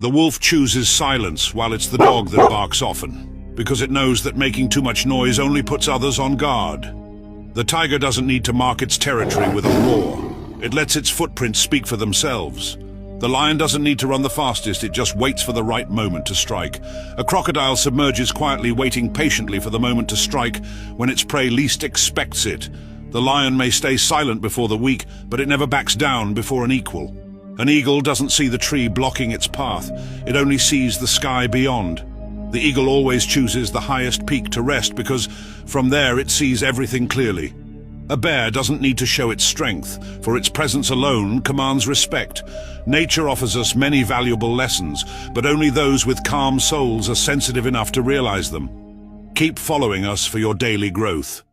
The wolf chooses silence while it's the dog that barks often, because it knows that making too much noise only puts others on guard. The tiger doesn't need to mark its territory with a roar. It lets its footprints speak for themselves. The lion doesn't need to run the fastest, it just waits for the right moment to strike. A crocodile submerges quietly, waiting patiently for the moment to strike when its prey least expects it. The lion may stay silent before the weak, but it never backs down before an equal. An eagle doesn't see the tree blocking its path, it only sees the sky beyond. The eagle always chooses the highest peak to rest because from there it sees everything clearly. A bear doesn't need to show its strength, for its presence alone commands respect. Nature offers us many valuable lessons, but only those with calm souls are sensitive enough to realize them. Keep following us for your daily growth.